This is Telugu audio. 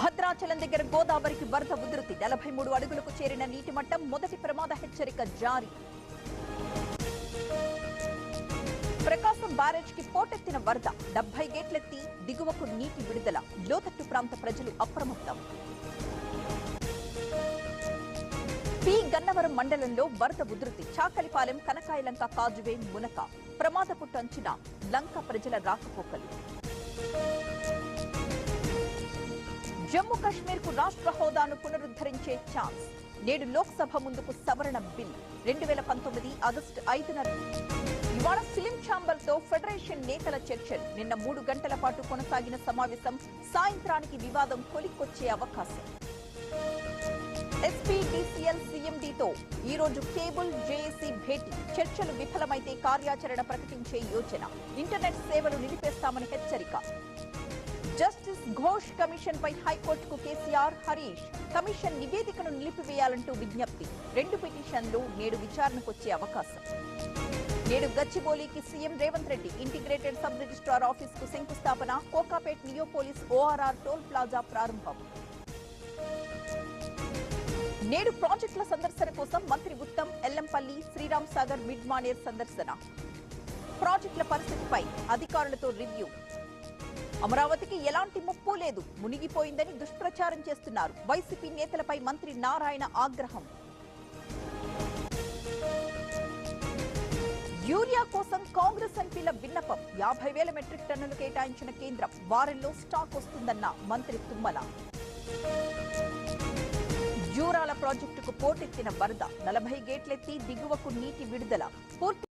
భద్రాచలం దగ్గర గోదావరికి వరద ఉధృతి 43 అడుగులకు చేరిన నీటి మట్టం మొదటి ప్రమాద హెచ్చరిక జారీ. ప్రకాశం బ్యారేజ్ కి పోటెత్తిన వరద 70 గేట్లెత్తి దిగువకు నీటి విడుదల లోతట్టు ప్రాంత ప్రజలు అప్రమత్తం. పి గన్నవరం మండలంలో వరద ఉధృతి చాకలిపాలెం కనకాయలంక కాజువే మునక ప్రమాదపు టంచిన లంక ప్రజల రాకపోకలు. జమ్మూ కశ్మీర్ కు రాష్ట్ర హోదాను పునరుద్ధరించే ఛాన్స్ నేడు లోక్సభ ముందుకు సవరణ బిల్ 2019 ఆగస్టు 5న. ఇవాళ ఫిలిం ఛాంబర్ తో ఫెడరేషన్ నేతల చర్చలు. నిన్న 3 గంటల పాటు కొనసాగిన సమావేశం సాయంత్రానికి వివాదం కొలిక్కొచ్చే అవకాశం. ఎస్పీ డీసీఎల్ సీఎండీతో ఈ రోజు కేబుల్ జేఏసీ భేటీ. చర్చలు విఫలమైతే కార్యాచరణ ప్రకటించే యోచన. ఇంటర్నెట్ సేవలు నిలిపేస్తామని హెచ్చరిక. జస్టిస్ ఘోష్ కమిషన్ పై హైకోర్టుకు కేసీఆర్, హరీష్. కమిషన్ నివేదికను నిలిపివేయాలంటూ విజ్ఞప్తి. 2 పిటిషన్లు నేడు విచారణకొచ్చే అవకాశం. నేడు గచ్చిబౌలికి CM Revanth Reddy. Integrated sub registrar office కు శంకుస్థాపన. Kokapet Neopolis ORR toll plaza ప్రారంభం. నేడు ప్రాజెక్టుల సందర్శన కోసం మంత్రి ఉత్తమ్ ఎల్లంపల్లి, శ్రీరామ్ సాగర్, మిడ్ మానేర్ సందర్శన. ప్రాజెక్టుల పరిస్థితిపై అధికారులతో రివ్యూ. అమరావతికి ఎలాంటి ముప్పు లేదు, మునిగిపోయిందని దుష్ప్రచారం చేస్తున్నారు. వైసీపీ నేతలపై మంత్రి నారాయణ ఆగ్రహం. యూరియా కోసం కాంగ్రెస్ ఎంపీల విన్నపం. 50,000 మెట్రిక్ టన్నులు కేటాయించిన కేంద్రం. వారంలో స్టాక్ వస్తుందన్న మంత్రి తుమ్మల. జూరాల ప్రాజెక్టుకు పోటెత్తిన వరద 40 గేట్లెత్తి దిగువకు నీటి విడుదల. పూర్తి